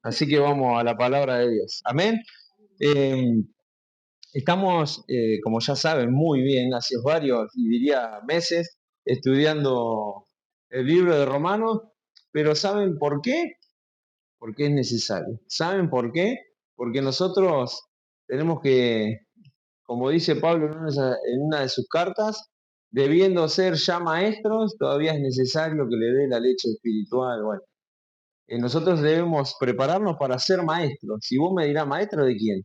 Así que vamos a la palabra de Dios. Amén. Eh, Estamos, como ya saben muy bien, hace varios, y diría meses, estudiando el libro de Romanos, pero ¿saben por qué? Porque es necesario. ¿Saben por qué? Porque nosotros tenemos que, como dice Pablo en una de sus cartas, debiendo ser ya maestros, todavía es necesario que le dé la leche espiritual. Bueno, nosotros debemos prepararnos para ser maestros. Si vos me dirás, ¿maestro de quién?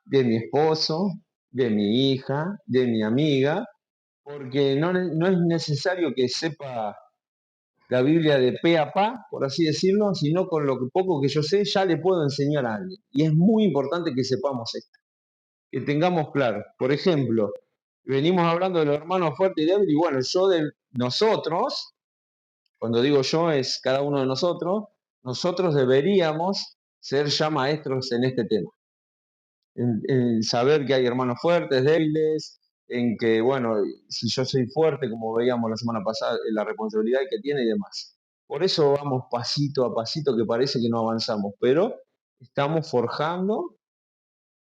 De mi esposo, de mi hija, de mi amiga, porque no es necesario que sepa la Biblia de pe a pa, por así decirlo, sino con lo poco que yo sé ya le puedo enseñar a alguien. Y es muy importante que sepamos esto, que tengamos claro. Por ejemplo, venimos hablando de los hermanos fuertes y débiles, y bueno, yo de nosotros, cuando digo yo es cada uno de nosotros deberíamos ser ya maestros en este tema. En saber que hay hermanos fuertes, débiles, en que, bueno, si yo soy fuerte, como veíamos la semana pasada, la responsabilidad que tiene y demás. Por eso vamos pasito a pasito, que parece que no avanzamos, pero estamos forjando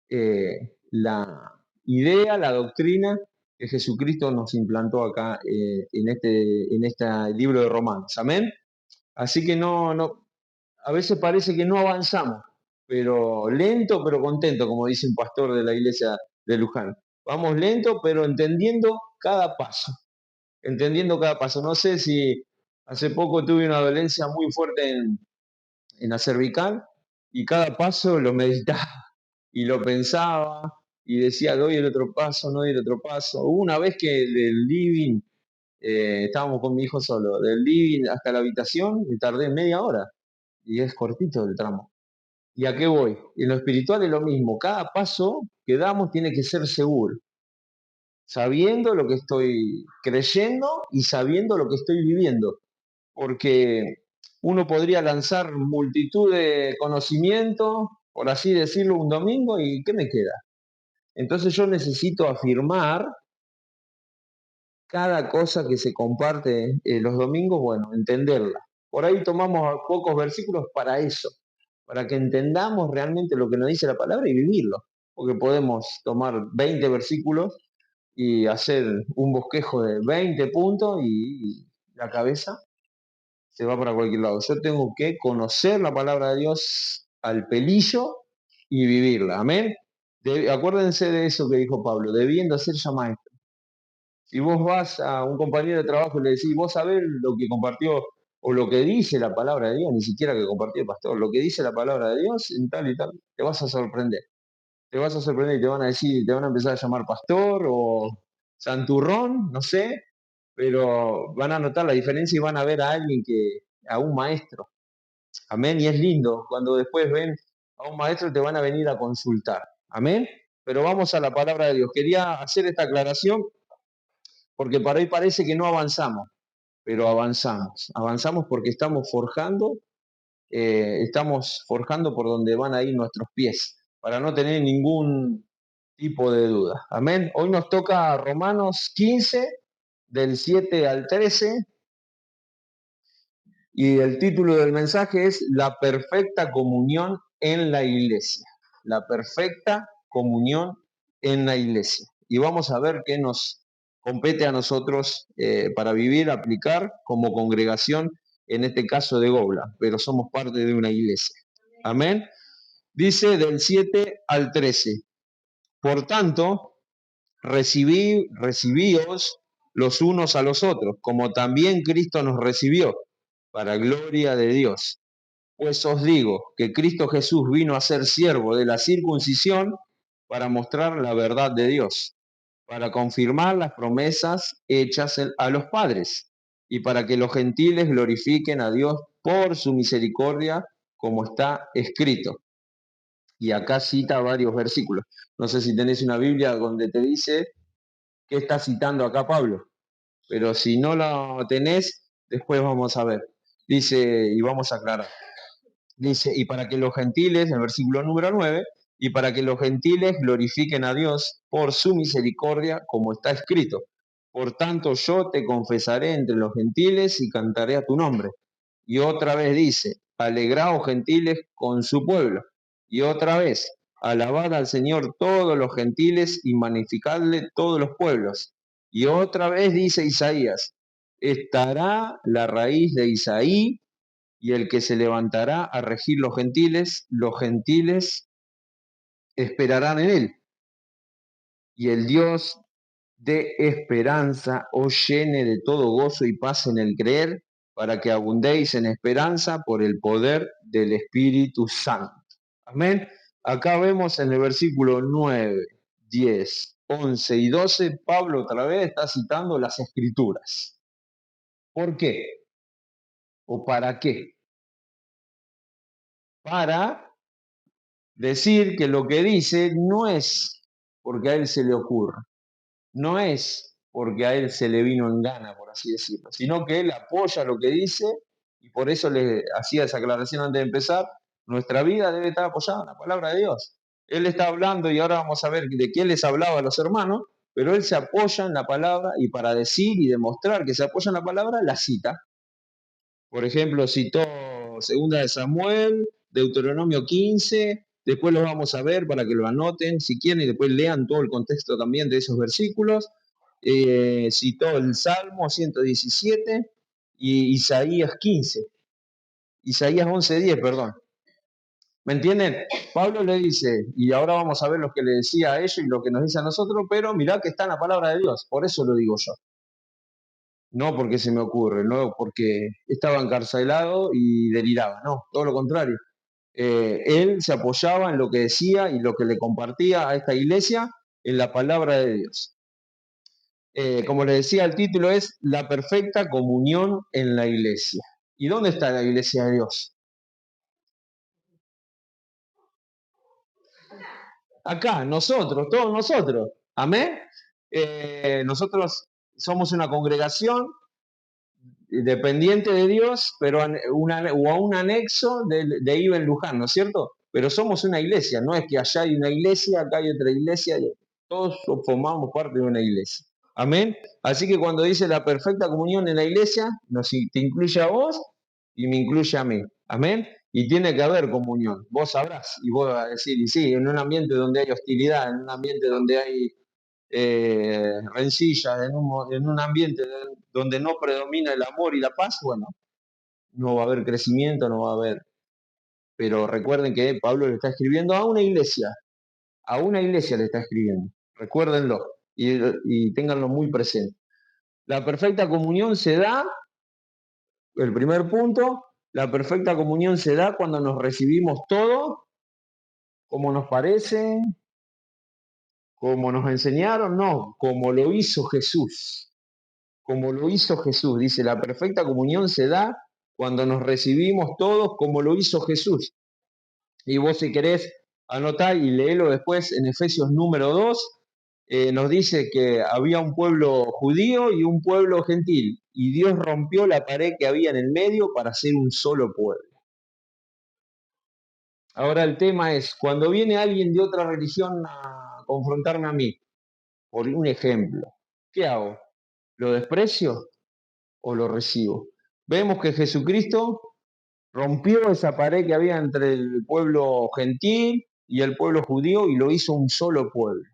la idea, la doctrina que Jesucristo nos implantó acá en este libro de Romanos. Amén. Así que a veces parece que no avanzamos, pero lento pero contento, como dice un pastor de la iglesia de Luján. Vamos lento pero entendiendo cada paso, entendiendo cada paso. No sé si hace poco tuve una dolencia muy fuerte en la cervical y cada paso lo meditaba y lo pensaba y decía, doy el otro paso, no doy el otro paso. Hubo una vez que del living, estábamos con mi hijo solo, del living hasta la habitación y tardé media hora y es cortito el tramo. ¿Y a qué voy? En lo espiritual es lo mismo. Cada paso que damos tiene que ser seguro, sabiendo lo que estoy creyendo y sabiendo lo que estoy viviendo. Porque uno podría lanzar multitud de conocimientos, por así decirlo, un domingo y ¿qué me queda? Entonces yo necesito afirmar cada cosa que se comparte los domingos, bueno, entenderla. Por ahí tomamos pocos versículos para eso, para que entendamos realmente lo que nos dice la palabra y vivirlo. Porque podemos tomar 20 versículos y hacer un bosquejo de 20 puntos y la cabeza se va para cualquier lado. Yo tengo que conocer la palabra de Dios al pelillo y vivirla. Amén. Acuérdense de eso que dijo Pablo, debiendo ser ya maestro. Si vos vas a un compañero de trabajo y le decís, vos sabés lo que compartió o lo que dice la palabra de Dios, ni siquiera que compartió el pastor, lo que dice la palabra de Dios en tal y tal, te vas a sorprender. Te vas a sorprender y te van a decir, te van a empezar a llamar pastor o santurrón, no sé, pero van a notar la diferencia y van a ver a alguien a un maestro. Amén. Y es lindo cuando después ven a un maestro te van a venir a consultar. Amén. Pero vamos a la palabra de Dios. Quería hacer esta aclaración porque para ahí parece que no avanzamos, pero avanzamos. Avanzamos porque estamos forjando por donde van a ir nuestros pies, para no tener ningún tipo de duda. Amén. Hoy nos toca Romanos 15, del 7 al 13, y el título del mensaje es La perfecta comunión en la iglesia. La perfecta comunión en la iglesia. Y vamos a ver qué nos compete a nosotros para vivir, aplicar como congregación, en este caso de Gobla, pero somos parte de una iglesia. Amén. Dice del 7 al 13. Por tanto, recibíos los unos a los otros, como también Cristo nos recibió, para gloria de Dios. Pues os digo que Cristo Jesús vino a ser siervo de la circuncisión para mostrar la verdad de Dios, para confirmar las promesas hechas a los padres, y para que los gentiles glorifiquen a Dios por su misericordia, como está escrito. Y acá cita varios versículos. No sé si tenés una Biblia donde te dice qué está citando acá Pablo, pero si no la tenés, después vamos a ver. Dice, y vamos a aclarar. Dice, y para que los gentiles, en el versículo número 9, y para que los gentiles glorifiquen a Dios por su misericordia, como está escrito. Por tanto, yo te confesaré entre los gentiles y cantaré a tu nombre. Y otra vez dice, alegraos gentiles con su pueblo. Y otra vez, alabad al Señor todos los gentiles y magnificadle todos los pueblos. Y otra vez dice Isaías, estará la raíz de Isaí y el que se levantará a regir los gentiles esperarán en él. Y el Dios de esperanza os llene de todo gozo y paz en el creer, para que abundéis en esperanza por el poder del Espíritu Santo. Amén. Acá vemos en el versículo 9, 10, 11 y 12, Pablo otra vez está citando las Escrituras. ¿Por qué? ¿O para qué? Para decir que lo que dice no es porque a él se le ocurra, no es porque a él se le vino en gana, por así decirlo, sino que él apoya lo que dice y por eso le hacía esa aclaración antes de empezar. Nuestra vida debe estar apoyada en la palabra de Dios. Él está hablando y ahora vamos a ver de qué les hablaba a los hermanos, pero él se apoya en la palabra y para decir y demostrar que se apoya en la palabra, la cita. Por ejemplo, citó 2 Samuel, Deuteronomio 15, después lo vamos a ver para que lo anoten si quieren y después lean todo el contexto también de esos versículos. Citó el Salmo 117 y Isaías 15, Isaías 11:10, perdón. ¿Me entienden? Pablo le dice, y ahora vamos a ver lo que le decía a ellos y lo que nos dice a nosotros, pero mirá que está en la palabra de Dios, por eso lo digo yo. No porque se me ocurre, no porque estaba encarcelado y deliraba, no, todo lo contrario. Él se apoyaba en lo que decía y lo que le compartía a esta iglesia en la palabra de Dios. Como le decía, el título es La perfecta comunión en la iglesia. ¿Y dónde está la iglesia de Dios? Acá, nosotros, todos nosotros. Amén. Nosotros somos una congregación dependiente de Dios, pero a un anexo de Ibn Luján, ¿no es cierto? Pero somos una iglesia, no es que allá hay una iglesia, acá hay otra iglesia, todos formamos parte de una iglesia. Amén. Así que cuando dice la perfecta comunión en la iglesia, te incluye a vos y me incluye a mí. Amén. Y tiene que haber comunión. Vos sabrás y vos vas a decir, y sí, en un ambiente donde hay hostilidad, en un ambiente donde hay rencillas, en un ambiente donde no predomina el amor y la paz, bueno, no va a haber crecimiento, no va a haber. Pero recuerden que Pablo le está escribiendo a una iglesia le está escribiendo, recuérdenlo y ténganlo muy presente. La perfecta comunión se da, el primer punto, la perfecta comunión se da cuando nos recibimos todo, como nos parece, como nos enseñaron, no, como lo hizo Jesús. Como lo hizo Jesús. Dice, la perfecta comunión se da cuando nos recibimos todos como lo hizo Jesús. Y vos si querés anotar y léelo después en Efesios número 2, nos dice que había un pueblo judío y un pueblo gentil. Y Dios rompió la pared que había en el medio para hacer un solo pueblo. Ahora el tema es, cuando viene alguien de otra religión a confrontarme a mí, por un ejemplo, ¿qué hago? ¿Lo desprecio o lo recibo? Vemos que Jesucristo rompió esa pared que había entre el pueblo gentil y el pueblo judío y lo hizo un solo pueblo.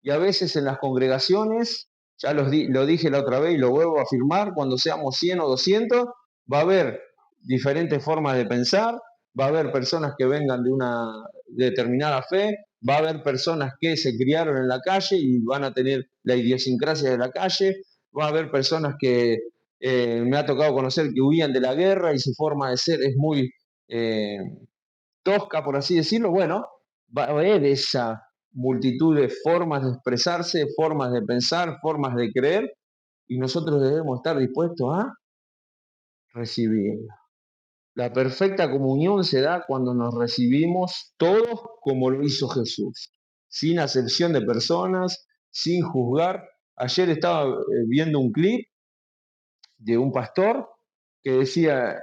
Y a veces en las congregaciones, ya lo dije la otra vez y lo vuelvo a afirmar, cuando seamos 100 o 200, va a haber diferentes formas de pensar, va a haber personas que vengan de una determinada fe, va a haber personas que se criaron en la calle y van a tener la idiosincrasia de la calle, va a haber personas que me ha tocado conocer que huían de la guerra y su forma de ser es muy tosca, por así decirlo. Bueno, va a haber esa multitud de formas de expresarse, formas de pensar, formas de creer, y nosotros debemos estar dispuestos a recibirla. La perfecta comunión se da cuando nos recibimos todos como lo hizo Jesús, sin acepción de personas, sin juzgar. Ayer estaba viendo un clip de un pastor que decía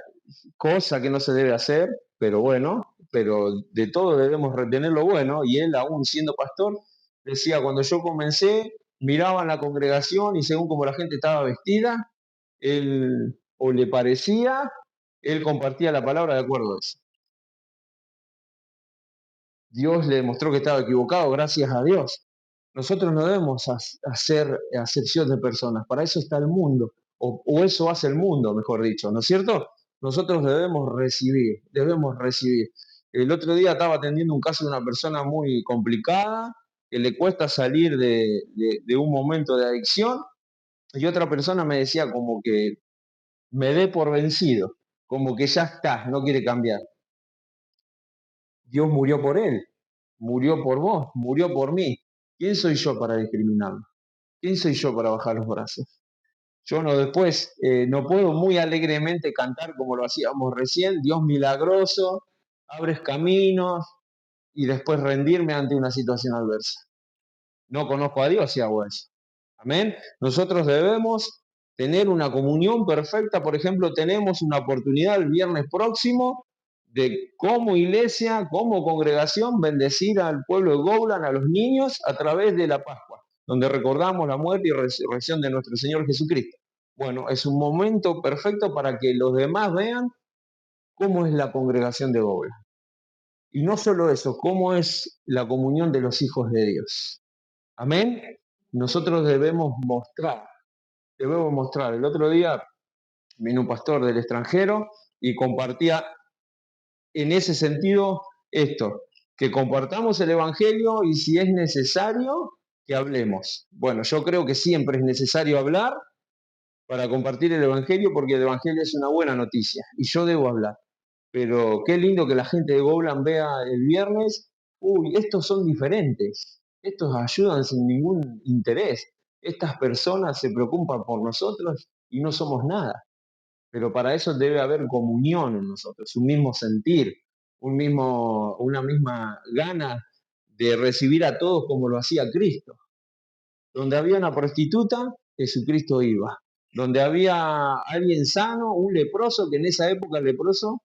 cosa que no se debe hacer, pero bueno, pero de todo debemos retener lo bueno, y él, aún siendo pastor, decía, cuando yo comencé, miraban la congregación y según como la gente estaba vestida, él o le parecía Él compartía la palabra de acuerdo a eso. Dios le demostró que estaba equivocado, gracias a Dios. Nosotros no debemos hacer acepción de personas, para eso está el mundo, o eso hace el mundo, mejor dicho, ¿no es cierto? Nosotros debemos recibir, debemos recibir. El otro día estaba atendiendo un caso de una persona muy complicada, que le cuesta salir de un momento de adicción, y otra persona me decía como que me dé por vencido, como que ya está, no quiere cambiar. Dios murió por él, murió por vos, murió por mí. ¿Quién soy yo para discriminarlo? ¿Quién soy yo para bajar los brazos? Yo no después, no puedo muy alegremente cantar como lo hacíamos recién, Dios milagroso, abres caminos y después rendirme ante una situación adversa. No conozco a Dios si hago eso. Amén. Nosotros debemos tener una comunión perfecta. Por ejemplo, tenemos una oportunidad el viernes próximo de como iglesia, como congregación, bendecir al pueblo de Goblan, a los niños, a través de la Pascua, donde recordamos la muerte y resurrección de nuestro Señor Jesucristo. Bueno, es un momento perfecto para que los demás vean cómo es la congregación de Goblan. Y no solo eso, cómo es la comunión de los hijos de Dios. Amén. Nosotros debemos mostrar. El otro día vino un pastor del extranjero y compartía en ese sentido esto, que compartamos el Evangelio y si es necesario, que hablemos. Bueno, yo creo que siempre es necesario hablar para compartir el Evangelio porque el Evangelio es una buena noticia y yo debo hablar. Pero qué lindo que la gente de Goblan vea el viernes, uy, estos son diferentes, estos ayudan sin ningún interés, estas personas se preocupan por nosotros y no somos nada. Pero para eso debe haber comunión en nosotros, un mismo sentir, una misma gana de recibir a todos como lo hacía Cristo. Donde había una prostituta, Jesucristo iba. Donde había alguien sano, un leproso, que en esa época el leproso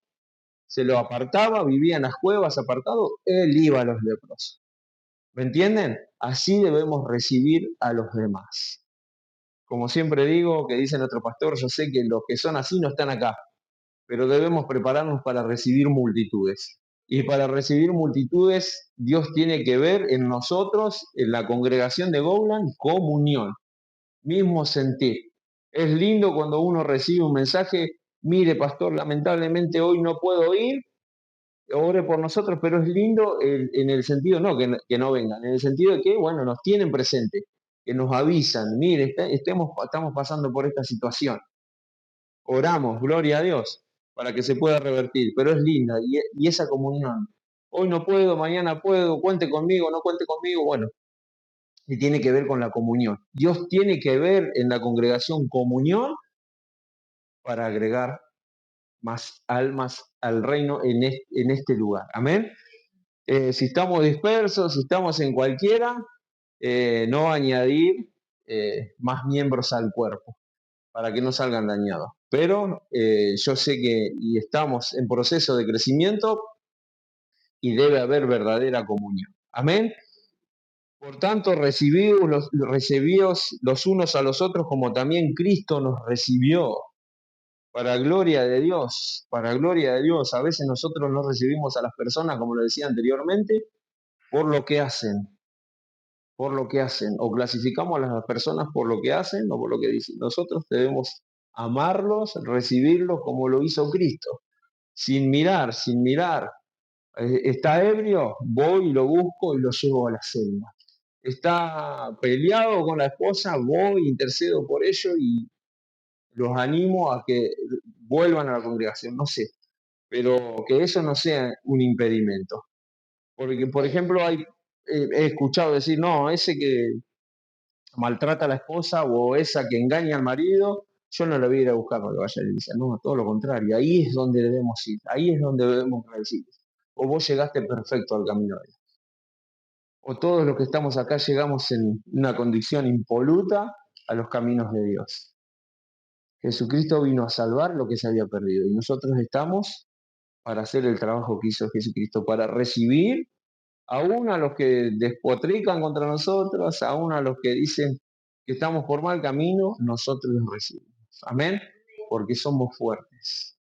se lo apartaba, vivía en las cuevas apartado, él iba a los leprosos. ¿Me entienden? Así debemos recibir a los demás. Como siempre digo, que dice nuestro pastor, yo sé que los que son así no están acá, pero debemos prepararnos para recibir multitudes. Y para recibir multitudes, Dios tiene que ver en nosotros, en la congregación de Goblan, comunión, mismo sentir. Es lindo cuando uno recibe un mensaje, mire pastor, lamentablemente hoy no puedo ir, ore por nosotros, pero es lindo en el sentido, no que no vengan, en el sentido de que, bueno, nos tienen presente, que nos avisan, mire, estamos pasando por esta situación. Oramos, gloria a Dios, para que se pueda revertir, pero es linda y esa comunión. Hoy no puedo, mañana puedo, cuente conmigo, no cuente conmigo, bueno, y tiene que ver con la comunión. Dios tiene que ver en la congregación comunión para agregar más almas al reino en este lugar. Amén. Si estamos dispersos, si estamos en cualquiera, no añadir más miembros al cuerpo para que no salgan dañados. Pero yo sé que y estamos en proceso de crecimiento y debe haber verdadera comunión. Amén. Por tanto, recibíos los unos a los otros como también Cristo nos recibió. Para gloria de Dios, para gloria de Dios. A veces nosotros no recibimos a las personas, como lo decía anteriormente, por lo que hacen, o clasificamos a las personas por lo que hacen o por lo que dicen. Nosotros debemos amarlos, recibirlos como lo hizo Cristo, sin mirar. Está ebrio, voy y lo busco y lo llevo a la celda. Está peleado con la esposa, voy, intercedo por ello y los animo a que vuelvan a la congregación, no sé, pero que eso no sea un impedimento. Porque, por ejemplo, he escuchado decir, no, ese que maltrata a la esposa o esa que engaña al marido, yo no lo voy a ir a buscar cuando vaya a la iglesia. No, todo lo contrario. Ahí es donde debemos ir. Ahí es donde debemos recibir. O vos llegaste perfecto al camino de Dios. O todos los que estamos acá llegamos en una condición impoluta a los caminos de Dios. Jesucristo vino a salvar lo que se había perdido. Y nosotros estamos para hacer el trabajo que hizo Jesucristo, para recibir aún a los que despotrican contra nosotros, aún a los que dicen que estamos por mal camino, nosotros los recibimos. Amén. Porque somos fuertes.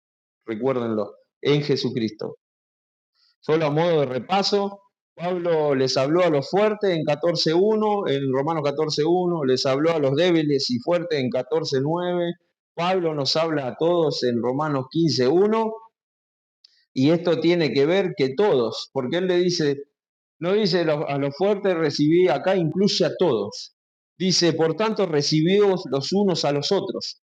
recuérdenlo, en Jesucristo. Solo a modo de repaso, Pablo les habló a los fuertes en 14.1, en Romanos 14.1, les habló a los débiles y fuertes en 14.9, Pablo nos habla a todos en Romanos 15.1, y esto tiene que ver que todos, porque él le dice, no dice a los fuertes recibí, acá incluye a todos. Dice, por tanto, recibíos los unos a los otros.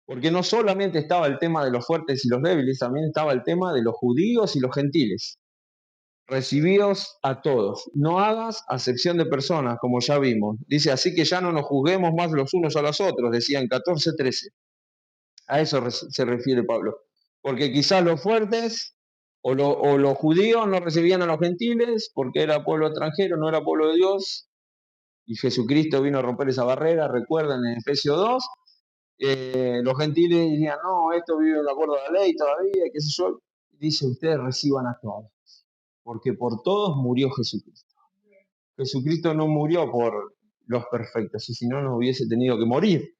Porque no solamente estaba el tema de los fuertes y los débiles, también estaba el tema de los judíos y los gentiles. Recibíos a todos, no hagas acepción de personas, como ya vimos. Dice, así que ya no nos juzguemos más los unos a los otros, decía en 14:13. A eso se refiere Pablo. Porque quizás los fuertes o los judíos no recibían a los gentiles porque era pueblo extranjero, no era pueblo de Dios, y Jesucristo vino a romper esa barrera, recuerden en Efesios 2, los gentiles decían, no, esto vive de acuerdo a la ley todavía, qué sé yo. Dice, ustedes reciban a todos, porque por todos murió Jesucristo. Jesucristo no murió por los perfectos, y si no, no hubiese tenido que morir.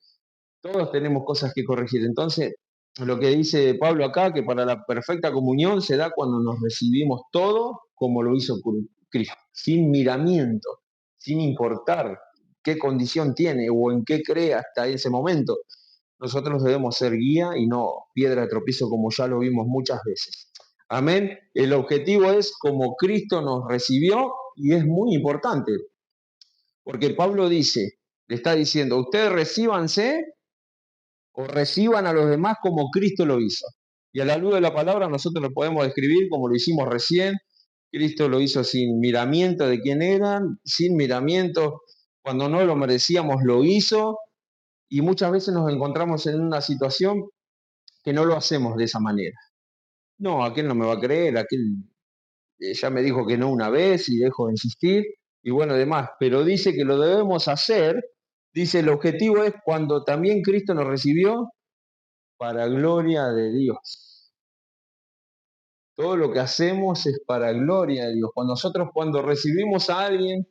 Todos tenemos cosas que corregir. Entonces, lo que dice Pablo acá, que para la perfecta comunión se da cuando nos recibimos todo como lo hizo Cristo, sin miramiento, sin importar qué condición tiene o en qué cree hasta ese momento. Nosotros debemos ser guía y no piedra de tropiezo, como ya lo vimos muchas veces. Amén. El objetivo es como Cristo nos recibió, y es muy importante, porque Pablo dice, le está diciendo, ustedes recíbanse o reciban a los demás como Cristo lo hizo. Y a la luz de la palabra nosotros lo podemos describir como lo hicimos recién. Cristo lo hizo sin miramiento de quién eran, sin miramiento, cuando no lo merecíamos lo hizo, y muchas veces nos encontramos en una situación que no lo hacemos de esa manera. No, aquel no me va a creer, aquel ya me dijo que no una vez y dejo de insistir, y bueno, demás, pero dice que lo debemos hacer, dice el objetivo es cuando también Cristo nos recibió para gloria de Dios. Todo lo que hacemos es para gloria de Dios. Cuando recibimos a alguien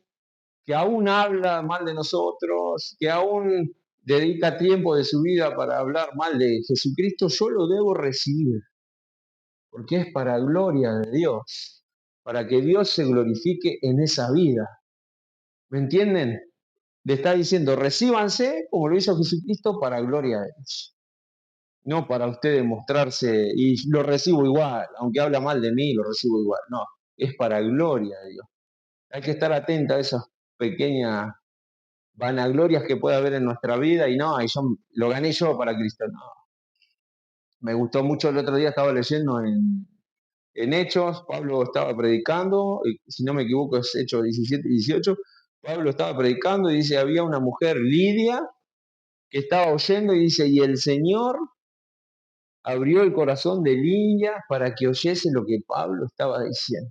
que aún habla mal de nosotros, que aún dedica tiempo de su vida para hablar mal de Jesucristo, yo lo debo recibir, porque es para gloria de Dios, para que Dios se glorifique en esa vida. ¿Me entienden? Le está diciendo, recíbanse como lo hizo Jesucristo para gloria de Dios. No para usted demostrarse, y lo recibo igual, aunque habla mal de mí, lo recibo igual. No, es para gloria de Dios. Hay que estar atenta a esas pequeñas vanaglorias que puede haber en nuestra vida, y no, y yo lo gané yo para Cristo. No. Me gustó mucho el otro día, estaba leyendo en Hechos, Pablo estaba predicando, si no me equivoco es Hechos 17 y 18, Pablo estaba predicando y dice, había una mujer, Lidia, que estaba oyendo y dice, y el Señor abrió el corazón de Lidia para que oyese lo que Pablo estaba diciendo.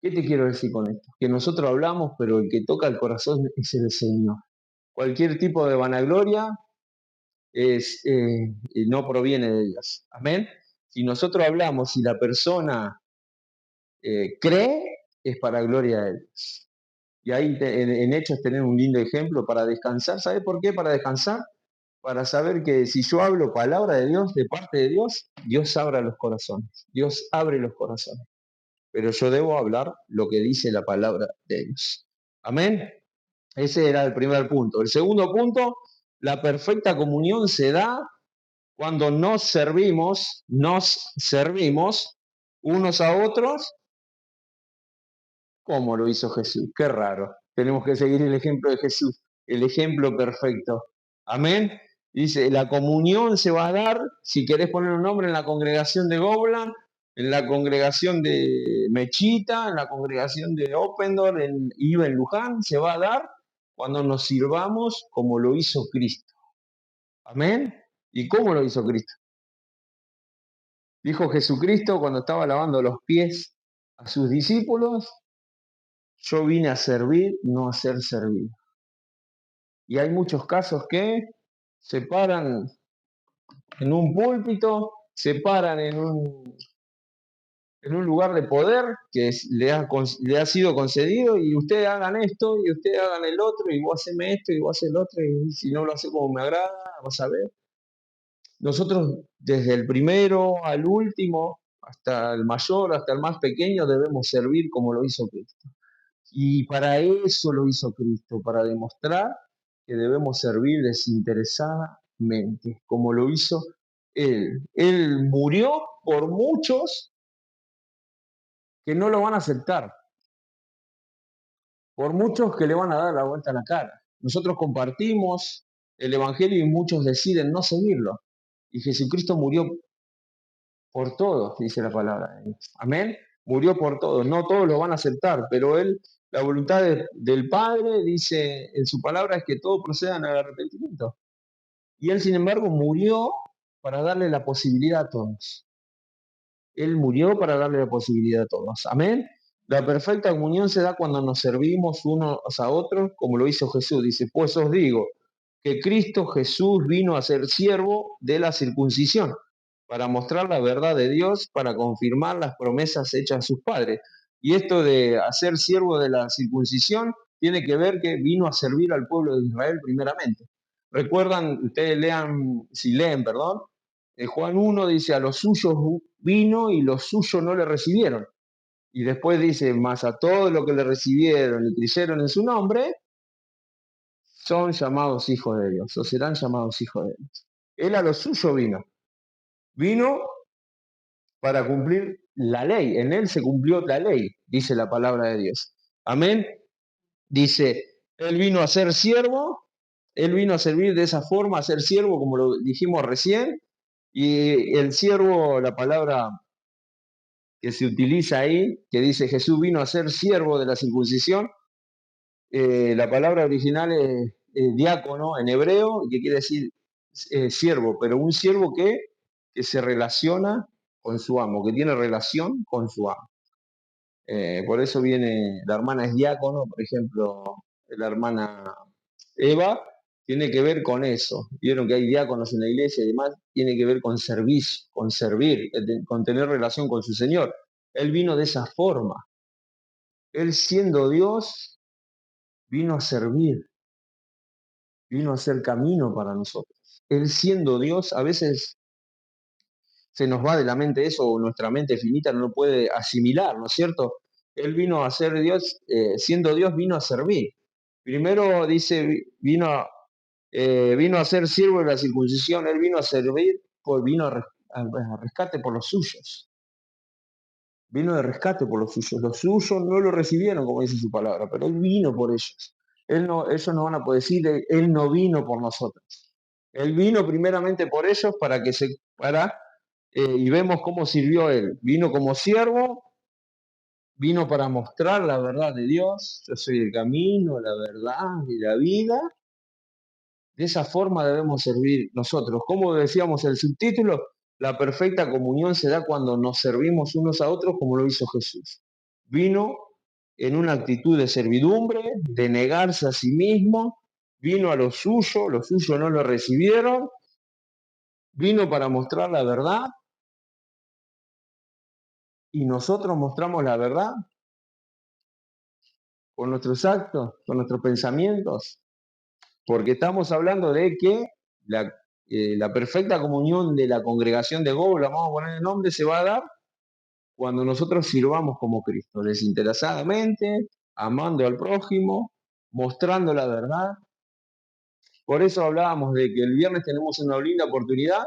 ¿Qué te quiero decir con esto? Que nosotros hablamos, pero el que toca el corazón es el Señor. Cualquier tipo de vanagloria no proviene de Dios. Amén. Si nosotros hablamos y la persona cree, es para gloria de Dios. Y ahí en Hechos tener un lindo ejemplo para descansar. ¿Sabe por qué? Para descansar. Para saber que si yo hablo palabra de Dios, de parte de Dios, Dios abre los corazones. Dios abre los corazones. Pero yo debo hablar lo que dice la palabra de Dios. Amén. Ese era el primer punto. El segundo punto, la perfecta comunión se da cuando nos servimos unos a otros como lo hizo Jesús. Qué raro. Tenemos que seguir el ejemplo de Jesús, el ejemplo perfecto. Amén. Dice, la comunión se va a dar, si querés poner un nombre, en la congregación de Goblan, en la congregación de Mechita, en la congregación de Opendor, en Iba, en Luján, se va a dar cuando nos sirvamos como lo hizo Cristo. Amén. ¿Y cómo lo hizo Cristo? Dijo Jesucristo cuando estaba lavando los pies a sus discípulos, yo vine a servir, no a ser servido. Y hay muchos casos que se paran en un púlpito, se paran en un lugar de poder que le ha sido concedido, y ustedes hagan esto, y ustedes hagan el otro, y vos haceme esto, y vos haces el otro, y si no lo hace como me agrada, vas a ver. Nosotros desde el primero al último, hasta el mayor, hasta el más pequeño, debemos servir como lo hizo Cristo. Y para eso lo hizo Cristo, para demostrar que debemos servir desinteresadamente, como lo hizo Él. Él murió por muchos que no lo van a aceptar, por muchos que le van a dar la vuelta a la cara. Nosotros compartimos el Evangelio y muchos deciden no seguirlo. Y Jesucristo murió por todos, dice la palabra. Amén. Murió por todos. No todos lo van a aceptar, pero Él, la voluntad del Padre, dice en su palabra, es que todos procedan al arrepentimiento. Y Él, sin embargo, murió para darle la posibilidad a todos. Él murió para darle la posibilidad a todos. Amén. La perfecta comunión se da cuando nos servimos unos a otros, como lo hizo Jesús. Dice, pues os digo que Cristo Jesús vino a ser siervo de la circuncisión, para mostrar la verdad de Dios, para confirmar las promesas hechas a sus padres. Y esto de hacer siervo de la circuncisión tiene que ver que vino a servir al pueblo de Israel primeramente. Recuerdan, ustedes lean, si leen, perdón, Juan 1 dice, a los suyos vino y los suyos no le recibieron. Y después dice, más a todos los que le recibieron y creyeron en su nombre, son llamados hijos de Dios, o serán llamados hijos de Dios. Él a los suyos vino. Vino para cumplir la ley. En él se cumplió la ley, dice la palabra de Dios. Amén. Dice, él vino a ser siervo, él vino a servir de esa forma, a ser siervo, como lo dijimos recién. Y el siervo, la palabra que se utiliza ahí, que dice Jesús vino a ser siervo de la circuncisión, la palabra original es diácono en hebreo, que quiere decir siervo, pero un siervo que se relaciona con su amo, que tiene relación con su amo. Por eso viene, la hermana es diácono, por ejemplo, la hermana Eva, tiene que ver con eso. Vieron que hay diáconos en la iglesia y demás, tiene que ver con servicio, con servir, con tener relación con su Señor. Él vino de esa forma. Él siendo Dios, vino a servir, vino a hacer camino para nosotros. Él siendo Dios, a veces se nos va de la mente eso, o nuestra mente finita no lo puede asimilar, ¿no es cierto? Él vino a ser Dios, siendo Dios, vino a servir. Primero dice, vino a ser siervo de la circuncisión, él vino a servir, pues vino a rescate por los suyos. Vino de rescate por los suyos. Los suyos no lo recibieron, como dice su palabra, pero él vino por ellos. Ellos no van a poder decir, él no vino por nosotros. Él vino primeramente por ellos y vemos cómo sirvió él. Vino como siervo, vino para mostrar la verdad de Dios. Yo soy el camino, la verdad y la vida. De esa forma debemos servir nosotros. Como decíamos el subtítulo, la perfecta comunión se da cuando nos servimos unos a otros como lo hizo Jesús. Vino en una actitud de servidumbre, de negarse a sí mismo, vino a los suyos no lo recibieron, vino para mostrar la verdad y nosotros mostramos la verdad con nuestros actos, con nuestros pensamientos, porque estamos hablando de que la perfecta comunión de la congregación de Gobla, vamos a poner el nombre, se va a dar cuando nosotros sirvamos como Cristo, desinteresadamente, amando al prójimo, mostrando la verdad. Por eso hablábamos de que el viernes tenemos una linda oportunidad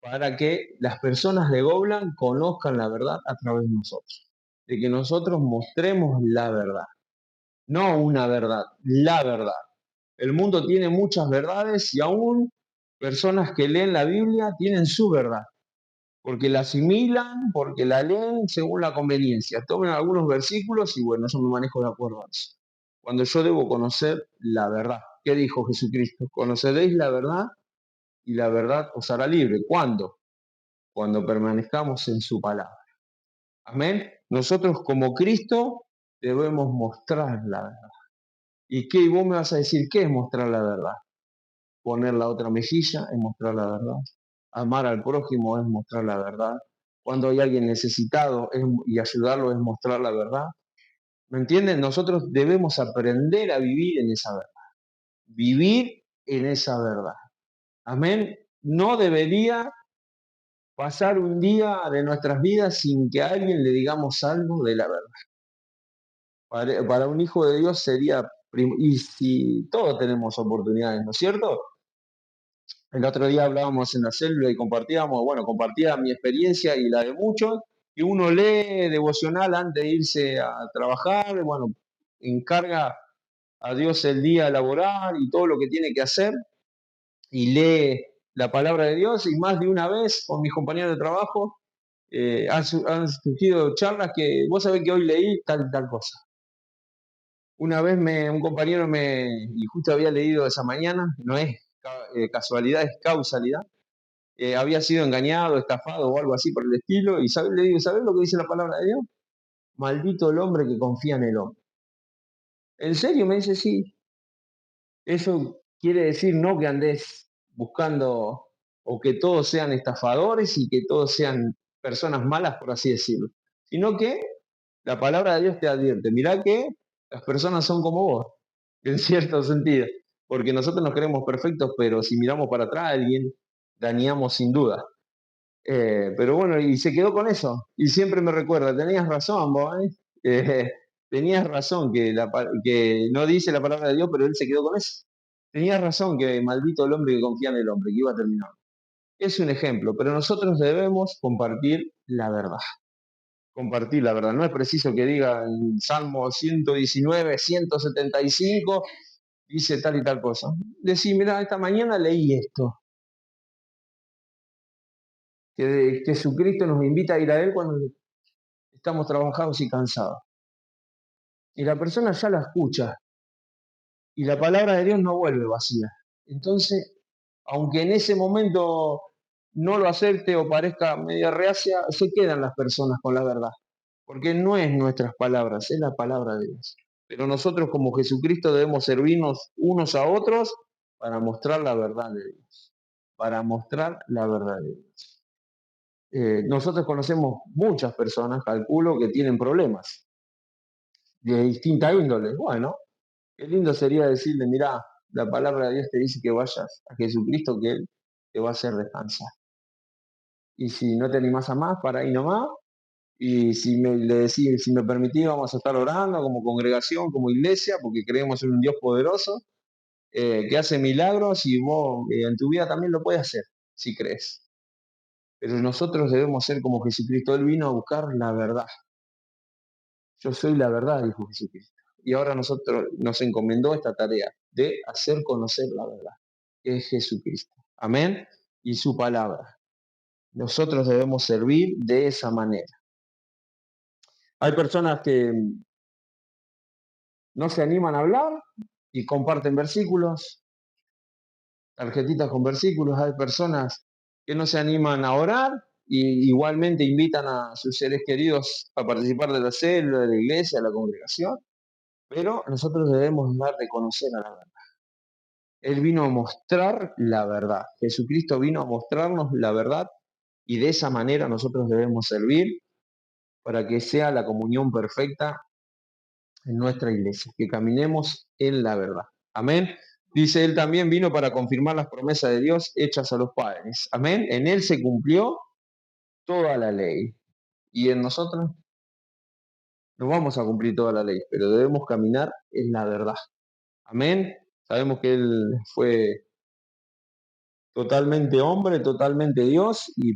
para que las personas de Goblan conozcan la verdad a través de nosotros, de que nosotros mostremos la verdad, no una verdad, la verdad. El mundo tiene muchas verdades y aún personas que leen la Biblia tienen su verdad, porque la asimilan, porque la leen según la conveniencia. Tomen algunos versículos y bueno, yo me manejo de acuerdo a eso. Cuando yo debo conocer la verdad. ¿Qué dijo Jesucristo? Conoceréis la verdad y la verdad os hará libre. ¿Cuándo? Cuando permanezcamos en su palabra. Amén. Nosotros como Cristo debemos mostrar la verdad. ¿Y qué? Y vos me vas a decir, ¿qué es mostrar la verdad? Poner la otra mejilla es mostrar la verdad. Amar al prójimo es mostrar la verdad. Cuando hay alguien necesitado y ayudarlo es mostrar la verdad. ¿Me entienden? Nosotros debemos aprender a vivir en esa verdad. Vivir en esa verdad. Amén. no debería pasar un día de nuestras vidas sin que a alguien le digamos algo de la verdad. Para un hijo de Dios sería, y si todos tenemos oportunidades, ¿no es cierto? El otro día hablábamos en la célula y compartía mi experiencia y la de muchos, y uno lee devocional antes de irse a trabajar, bueno, encarga a Dios el día laboral y todo lo que tiene que hacer, y lee la palabra de Dios, y más de una vez con mis compañeros de trabajo han surgido charlas que vos sabés que hoy leí tal y tal cosa. Una vez un compañero y justo había leído esa mañana, no es casualidad, es causalidad, había sido engañado, estafado o algo así por el estilo, y le digo, ¿sabés lo que dice la palabra de Dios? Maldito el hombre que confía en el hombre. ¿En serio? Me dice, sí. Eso quiere decir no que andes buscando o que todos sean estafadores y que todos sean personas malas, por así decirlo, sino que la palabra de Dios te advierte, mirá que las personas son como vos, en cierto sentido, porque nosotros nos creemos perfectos, pero si miramos para atrás a alguien, dañamos sin duda. Pero bueno, y se quedó con eso, y siempre me recuerda, tenías razón vos, ¿eh? Eh, tenías razón que no dice la palabra de Dios, pero él se quedó con eso. Tenías razón que maldito el hombre que confía en el hombre, que iba a terminar. Es un ejemplo, pero nosotros debemos compartir la verdad. Compartir la verdad. No es preciso que diga en Salmo 119, 175, dice tal y tal cosa. Decir, mira, esta mañana leí esto, que Jesucristo nos invita a ir a Él cuando estamos trabajados y cansados. Y la persona ya la escucha, y la palabra de Dios no vuelve vacía. Entonces, aunque en ese momento no lo acepte o parezca media reacia, se quedan las personas con la verdad, porque no es nuestras palabras, es la palabra de Dios. Pero nosotros como Jesucristo debemos servirnos unos a otros para mostrar la verdad de Dios, para mostrar la verdad de Dios. Nosotros conocemos muchas personas, calculo, que tienen problemas de distinta índole. Bueno, qué lindo sería decirle, mirá, la palabra de Dios te dice que vayas a Jesucristo, que Él te va a hacer descansar. Y si no te animás a más, para ahí nomás. Y le decís, si me permitís, vamos a estar orando como congregación, como iglesia, porque creemos en un Dios poderoso, que hace milagros, y vos en tu vida también lo puedes hacer, si crees. Pero nosotros debemos ser como Jesucristo. Él vino a buscar la verdad. Yo soy la verdad, dijo Jesucristo. Y ahora nosotros nos encomendó esta tarea de hacer conocer la verdad, que es Jesucristo. Amén. Y su palabra. Nosotros debemos servir de esa manera. Hay personas que no se animan a hablar y comparten versículos, tarjetitas con versículos. Hay personas que no se animan a orar y igualmente invitan a sus seres queridos a participar de la célula, de la iglesia, de la congregación. Pero nosotros debemos dar de conocer a la verdad. Él vino a mostrar la verdad. Jesucristo vino a mostrarnos la verdad, y de esa manera nosotros debemos servir para que sea la comunión perfecta en nuestra iglesia, que caminemos en la verdad. Amén. Dice, Él también vino para confirmar las promesas de Dios hechas a los padres. Amén. En Él se cumplió toda la ley. Y en nosotros no vamos a cumplir toda la ley, pero debemos caminar en la verdad. Amén. Sabemos que Él fue totalmente hombre, totalmente Dios, y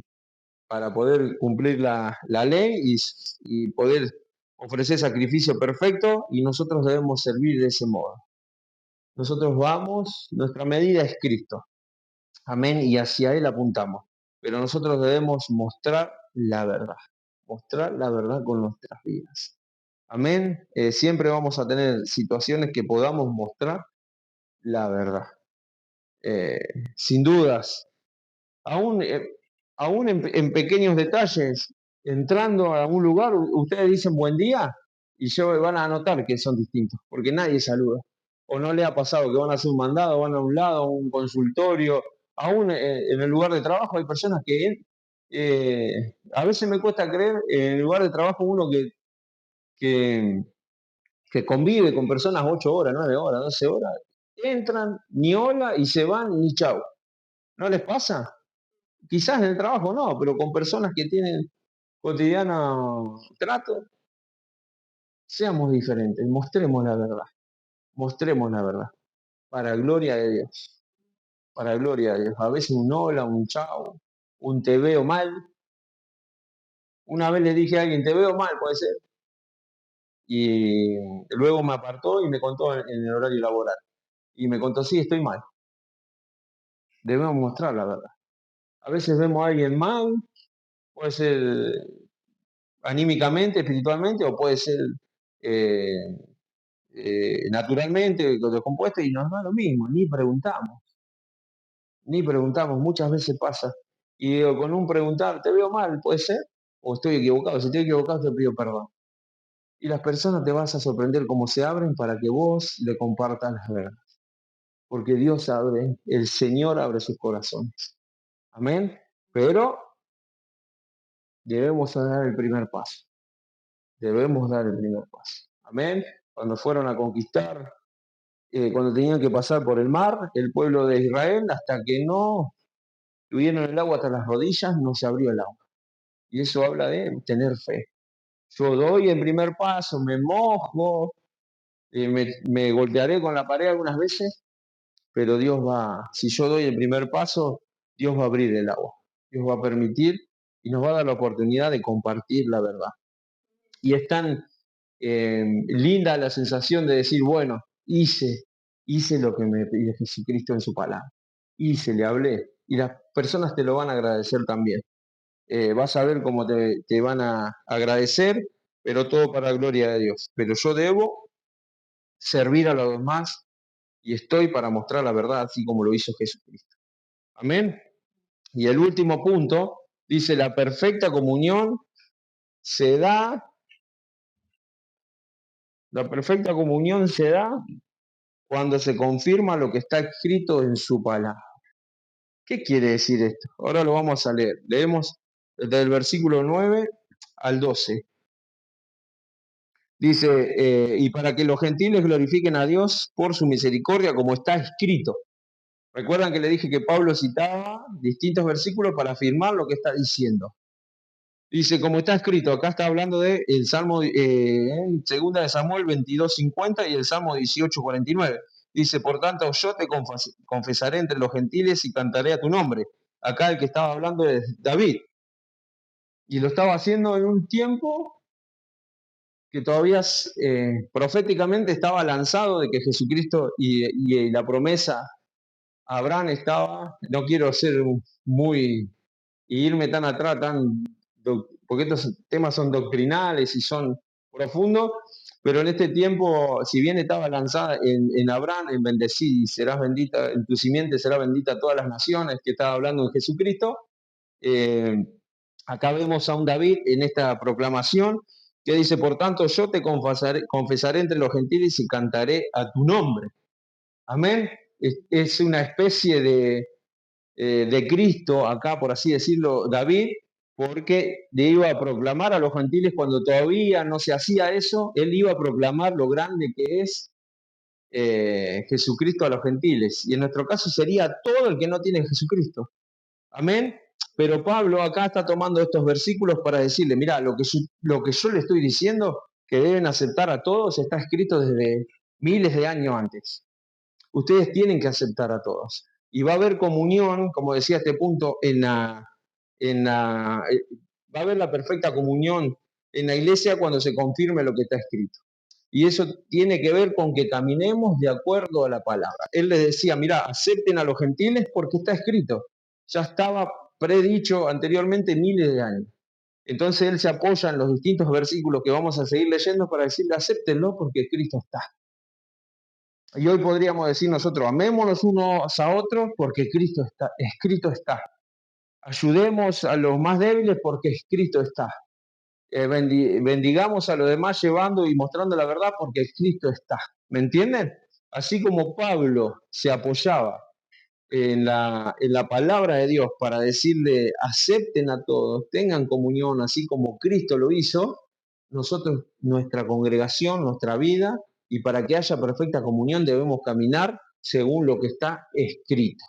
para poder cumplir la ley y poder ofrecer sacrificio perfecto, y nosotros debemos servir de ese modo. Nosotros vamos, nuestra medida es Cristo. Amén, y hacia Él apuntamos. Pero nosotros debemos mostrar la verdad con nuestras vidas. Amén. Siempre vamos a tener situaciones que podamos mostrar la verdad. Sin dudas, aún, aún en pequeños detalles, entrando a un lugar, ustedes dicen buen día y van a notar que son distintos, porque nadie saluda. O no le ha pasado que van a hacer un mandado, van a un lado, a un consultorio, aún en el lugar de trabajo hay personas que a veces me cuesta creer, en el lugar de trabajo uno que, que convive con personas 8 horas, 9 horas, 12 horas, entran, ni hola y se van, ni chau. ¿No les pasa? Quizás en el trabajo no, pero con personas que tienen cotidiano trato, seamos diferentes, mostremos la verdad, para gloria de Dios, para gloria de Dios. A veces un hola, un chao, un te veo mal. Una vez le dije a alguien, te veo mal, puede ser, y luego me apartó y me contó en el horario laboral. Y me contó, sí, estoy mal. Debemos mostrar la verdad. A veces vemos a alguien mal, puede ser anímicamente, espiritualmente, o puede ser eh, naturalmente, descompuesto, y nos da lo mismo, ni preguntamos, muchas veces pasa. Y digo, con un preguntar, ¿te veo mal? ¿Puede ser? ¿O estoy equivocado? Si estoy equivocado, te pido perdón. Y las personas te vas a sorprender cómo se abren para que vos le compartas las verdades. Porque Dios abre, el Señor abre sus corazones. Amén. Pero debemos dar el primer paso. Debemos dar el primer paso. Amén. Cuando fueron a conquistar, cuando tenían que pasar por el mar, el pueblo de Israel, hasta que no tuvieron el agua hasta las rodillas, no se abrió el agua. Y eso habla de tener fe. Yo doy el primer paso, me mojo, me golpearé con la pared algunas veces, pero Dios va, si yo doy el primer paso, Dios va a abrir el agua. Dios va a permitir y nos va a dar la oportunidad de compartir la verdad. Y es tan linda la sensación de decir, bueno, hice lo que me pidió Jesucristo en su palabra. Hice, le hablé. Y las personas te lo van a agradecer también. Vas a ver cómo te van a agradecer, pero todo para la gloria de Dios. Pero yo debo servir a los demás y estoy para mostrar la verdad, así como lo hizo Jesucristo. Amén. Y el último punto dice, la perfecta comunión se da, la perfecta comunión se da cuando se confirma lo que está escrito en su palabra. ¿Qué quiere decir esto? Ahora lo vamos a leer. Leemos desde el versículo 9 al 12. Dice, y para que los gentiles glorifiquen a Dios por su misericordia, como está escrito. Recuerdan que le dije que Pablo citaba distintos versículos para afirmar lo que está diciendo. Dice, como está escrito, acá está hablando de el Salmo, segunda de Samuel 22:50 y el Salmo 18:49. Dice, por tanto, yo te confesaré entre los gentiles y cantaré a tu nombre. Acá el que estaba hablando es David. Y lo estaba haciendo en un tiempo que todavía proféticamente estaba lanzado de que Jesucristo y la promesa a Abraham estaba, no quiero ser muy, irme tan atrás, porque estos temas son doctrinales y son profundos, pero en este tiempo, si bien estaba lanzada en Abraham, en bendecir y serás bendita, en tu simiente será bendita todas las naciones, que estaba hablando en Jesucristo, eh, acá vemos a un David en esta proclamación que dice, por tanto yo te confesaré entre los gentiles y cantaré a tu nombre. Amén. Es una especie de Cristo, acá por así decirlo, David, porque le iba a proclamar a los gentiles cuando todavía no se hacía eso, él iba a proclamar lo grande que es Jesucristo a los gentiles. Y en nuestro caso sería todo el que no tiene Jesucristo. Amén. Pero Pablo acá está tomando estos versículos para decirle, mira, lo que yo le estoy diciendo, que deben aceptar a todos, está escrito desde miles de años antes. Ustedes tienen que aceptar a todos. Y va a haber comunión, como decía este punto, va a haber la perfecta comunión en la iglesia cuando se confirme lo que está escrito. Y eso tiene que ver con que caminemos de acuerdo a la palabra. Él les decía, mira, acepten a los gentiles porque está escrito. Ya estaba predicho anteriormente miles de años. Entonces él se apoya en los distintos versículos que vamos a seguir leyendo para decirle, acéptenlo porque Cristo está. Y hoy podríamos decir nosotros, amémonos unos a otros porque Cristo está, escrito está. Ayudemos a los más débiles porque Cristo está. Bendigamos a los demás llevando y mostrando la verdad porque Cristo está. ¿Me entienden? Así como Pablo se apoyaba en la palabra de Dios para decirle, acepten a todos, tengan comunión, así como Cristo lo hizo, nosotros, nuestra congregación, nuestra vida, y para que haya perfecta comunión debemos caminar según lo que está escrito.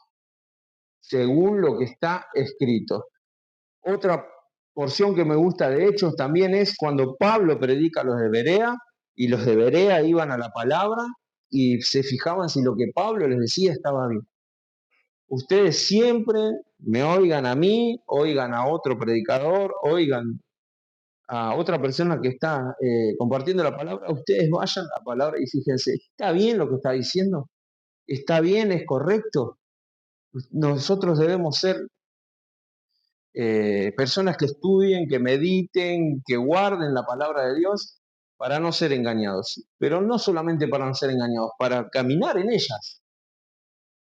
según lo que está escrito. Otra porción que me gusta de Hechos también es cuando Pablo predica a los de Berea, y los de Berea iban a la palabra y se fijaban si lo que Pablo les decía estaba bien. Ustedes siempre me oigan a mí, oigan a otro predicador, oigan a otra persona que está compartiendo la palabra, ustedes vayan a la palabra y fíjense, ¿está bien lo que está diciendo? ¿Está bien? ¿Es correcto? Nosotros debemos ser personas que estudien, que mediten, que guarden la palabra de Dios para no ser engañados. Pero no solamente para no ser engañados, para caminar en ellas.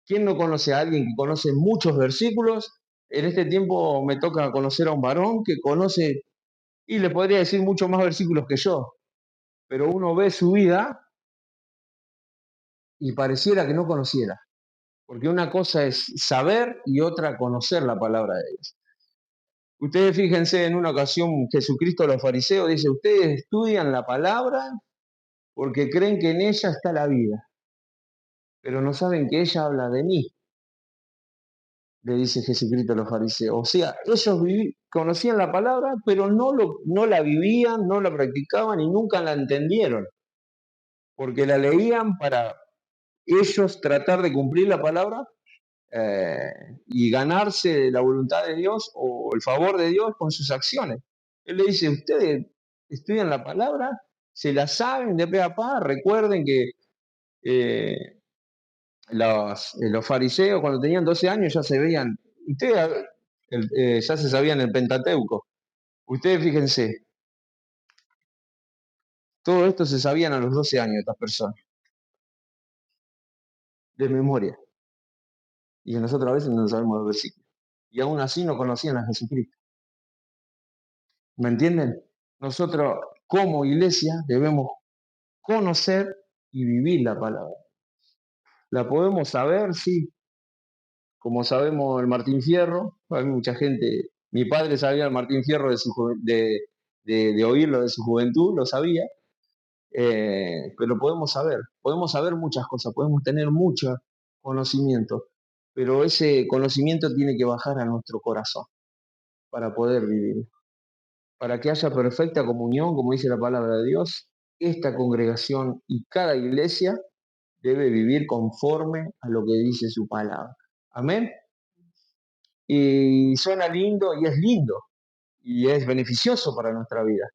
¿Quién no conoce a alguien que conoce muchos versículos? En este tiempo me toca conocer a un varón que conoce, y le podría decir muchos más versículos que yo, pero uno ve su vida y pareciera que no conociera, porque una cosa es saber y otra conocer la palabra de Dios. Ustedes fíjense, en una ocasión Jesucristo a los fariseos dice, ustedes estudian la palabra porque creen que en ella está la vida, pero no saben que ella habla de mí, le dice Jesucristo a los fariseos. O sea, ellos conocían la palabra, pero no la vivían, no la practicaban y nunca la entendieron, porque la leían para ellos tratar de cumplir la palabra eh, y ganarse la voluntad de Dios o el favor de Dios con sus acciones. Él le dice, ustedes estudian la palabra, se la saben de pe a pa, recuerden que eh, los fariseos cuando tenían 12 años ya se veían, ustedes ya se sabían el Pentateuco. Ustedes fíjense, todo esto se sabían a los 12 años estas personas, de memoria. Y nosotros a veces no sabemos los versículos. Y aún así no conocían a Jesucristo. ¿Me entienden? Nosotros como iglesia debemos conocer y vivir la palabra. ¿La podemos saber? Sí. Como sabemos el Martín Fierro, hay mucha gente, mi padre sabía el Martín Fierro de oírlo de su juventud, lo sabía, pero podemos saber muchas cosas, podemos tener mucho conocimiento, pero ese conocimiento tiene que bajar a nuestro corazón para poder vivir. Para que haya perfecta comunión, como dice la palabra de Dios, esta congregación y cada iglesia debe vivir conforme a lo que dice su palabra. Amén. Y suena lindo y es beneficioso para nuestra vida.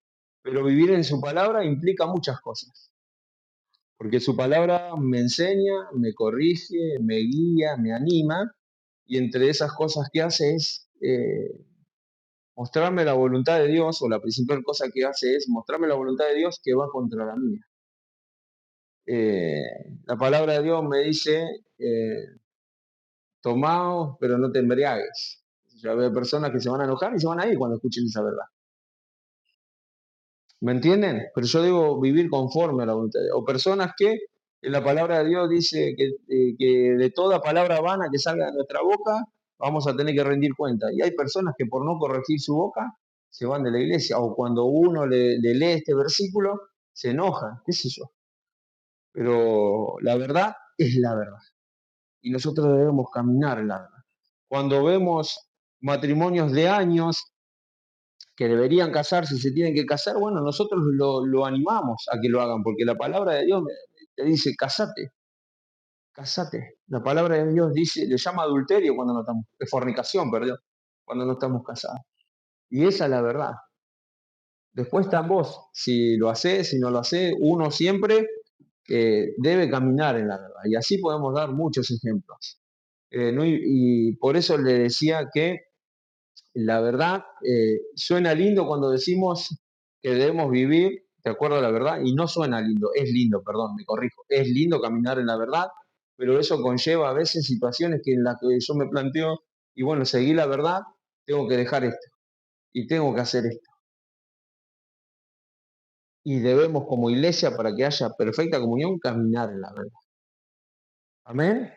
Pero vivir en su palabra implica muchas cosas. Porque su palabra me enseña, me corrige, me guía, me anima. Y entre esas cosas que hace es mostrarme la voluntad de Dios, o la principal cosa que hace es mostrarme la voluntad de Dios que va contra la mía. La palabra de Dios me dice, tomaos, pero no te embriagues. Ya veo personas que se van a enojar y se van a ir cuando escuchen esa verdad. ¿Me entienden? Pero yo debo vivir conforme a la voluntad de Dios. O personas que en la palabra de Dios dice que de toda palabra vana que salga de nuestra boca, vamos a tener que rendir cuenta. Y hay personas que por no corregir su boca se van de la iglesia. O cuando uno le lee este versículo, se enoja, qué sé yo. Pero la verdad es la verdad. Y nosotros debemos caminar en la verdad. Cuando vemos matrimonios de años que deberían casarse y se tienen que casar, bueno, nosotros lo animamos a que lo hagan, porque la palabra de Dios te dice, casate, casate. La palabra de Dios dice, le llama adulterio cuando no estamos, fornicación, perdón, cuando no estamos casados. Y esa es la verdad. Después está en vos, si lo haces, si no lo haces, uno siempre debe caminar en la verdad. Y así podemos dar muchos ejemplos. Y por eso le decía que la verdad suena lindo cuando decimos que debemos vivir de acuerdo a la verdad, y no suena lindo, es lindo, perdón, me corrijo, es lindo caminar en la verdad, pero eso conlleva a veces situaciones que en las que yo me planteo, y bueno, seguí la verdad, tengo que dejar esto, y tengo que hacer esto. Y debemos como iglesia, para que haya perfecta comunión, caminar en la verdad. Amén.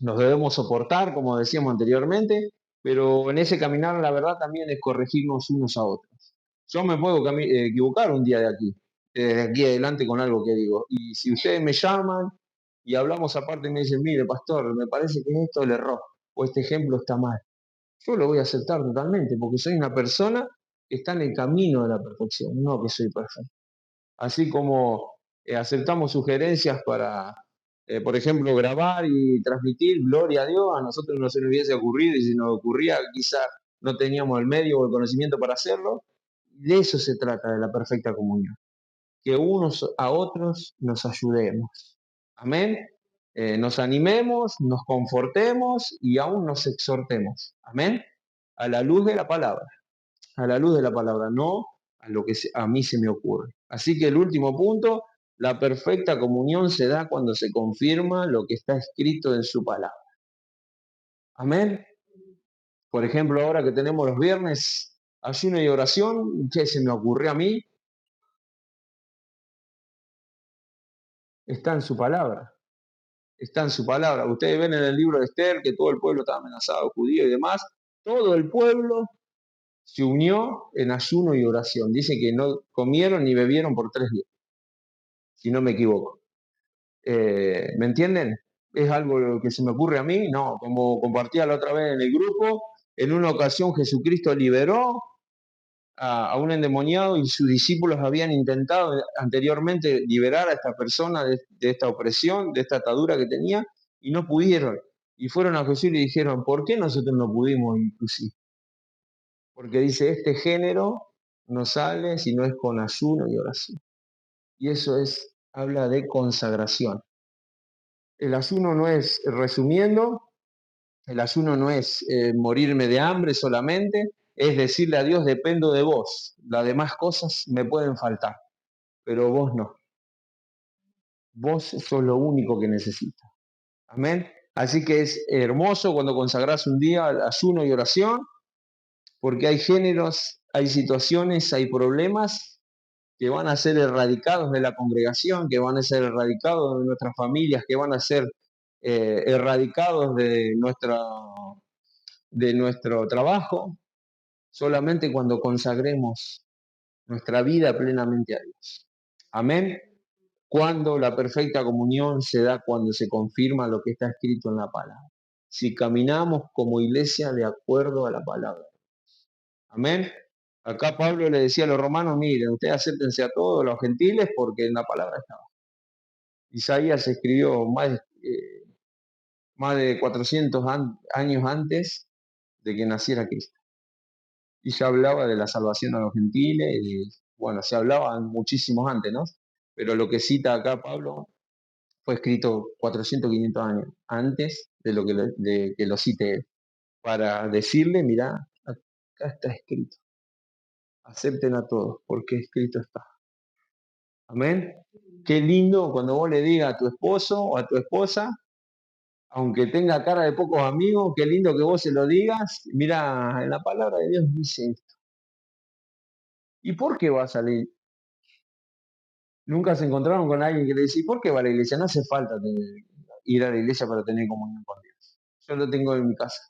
Nos debemos soportar, como decíamos anteriormente, pero en ese caminar, la verdad, también es corregirnos unos a otros. Yo me puedo equivocar un día de aquí adelante con algo que digo. Y si ustedes me llaman y hablamos aparte y me dicen, mire, pastor, me parece que esto es el error. o este ejemplo está mal. Yo lo voy a aceptar totalmente, porque soy una persona que está en el camino de la perfección, no que soy perfecto. Así como aceptamos sugerencias para, por ejemplo, grabar y transmitir, gloria a Dios, a nosotros no se nos hubiese ocurrido, y si nos ocurría, quizá no teníamos el medio o el conocimiento para hacerlo. De eso se trata, de la perfecta comunión, que unos a otros nos ayudemos. Amén. Nos animemos, nos confortemos y aún nos exhortemos. Amén. A la luz de la palabra, a la luz de la palabra, no a lo que a mí se me ocurre. Así que el último punto, la perfecta comunión se da cuando se confirma lo que está escrito en su palabra. Amén. Por ejemplo, ahora que tenemos los viernes, ayuno y oración, ¿qué se me ocurrió a mí? Está en su palabra. Está en su palabra. Ustedes ven en el libro de Esther que todo el pueblo estaba amenazado, judío y demás. Todo el pueblo se unió en ayuno y oración. Dice que no comieron ni bebieron por 3 días, si no me equivoco. ¿Me entienden? ¿Es algo que se me ocurre a mí? No, como compartía la otra vez en el grupo, en una ocasión Jesucristo liberó a un endemoniado y sus discípulos habían intentado anteriormente liberar a esta persona de esta opresión, de esta atadura que tenía, y no pudieron. Y fueron a Jesús y le dijeron, ¿por qué nosotros no pudimos inclusive? Porque dice, este género no sale si no es con ayuno y oración. Y eso habla de consagración. El ayuno no es, resumiendo, el ayuno no es morirme de hambre solamente, es decirle a Dios, dependo de vos. Las demás cosas me pueden faltar, pero vos no. Vos sos lo único que necesitas. Amén. Así que es hermoso cuando consagrás un día al ayuno y oración, porque hay géneros, hay situaciones, hay problemas que van a ser erradicados de la congregación, que van a ser erradicados de nuestras familias, que van a ser erradicados de nuestro trabajo, solamente cuando consagremos nuestra vida plenamente a Dios. Amén. Cuando la perfecta comunión se da cuando se confirma lo que está escrito en la palabra. Si caminamos como iglesia de acuerdo a la palabra. Amén. Acá Pablo le decía a los romanos, miren, ustedes acéptense a todos los gentiles porque en la palabra estaba. Isaías escribió más de 400 años antes de que naciera Cristo. Y ya hablaba de la salvación a los gentiles, y bueno, se hablaba muchísimos antes, ¿no? Pero lo que cita acá Pablo fue escrito 400, 500 años antes de lo que lo cite él, para decirle, mirá, acá está escrito, acepten a todos, porque escrito está. Amén. Qué lindo cuando vos le digas a tu esposo o a tu esposa, aunque tenga cara de pocos amigos, qué lindo que vos se lo digas, mira, en la palabra de Dios dice esto. ¿Y por qué va a salir? Nunca se encontraron con alguien que le dice, ¿por qué va a la iglesia? No hace falta ir a la iglesia para tener comunión con Dios. Yo lo tengo en mi casa.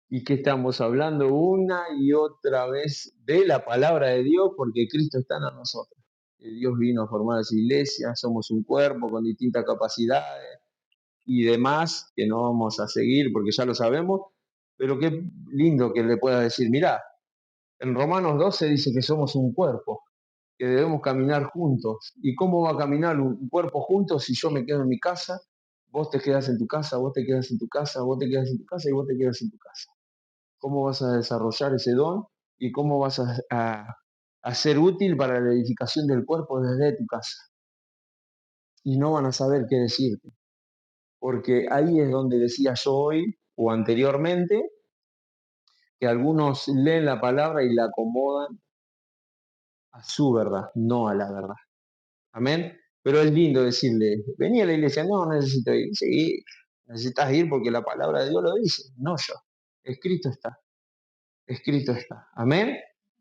Y que estamos hablando una y otra vez de la palabra de Dios porque Cristo está en nosotros. Dios vino a formar esa iglesia, somos un cuerpo con distintas capacidades y demás que no vamos a seguir porque ya lo sabemos, pero qué lindo que le pueda decir, mirá, en Romanos 12 dice que somos un cuerpo, que debemos caminar juntos. ¿Y cómo va a caminar un cuerpo juntos si yo me quedo en mi casa, vos te quedas en tu casa, vos te quedas en tu casa, vos te quedas en tu casa y vos te quedas en tu casa? ¿Cómo vas a desarrollar ese don y cómo vas a ser útil para la edificación del cuerpo desde tu casa? Y no van a saber qué decirte, porque ahí es donde decía yo hoy o anteriormente, que algunos leen la palabra y la acomodan a su verdad, no a la verdad. Amén. Pero es lindo decirle, vení a la iglesia, no necesito ir. Sí, necesitas ir porque la palabra de Dios lo dice, no yo. Escrito está, escrito está. Amén.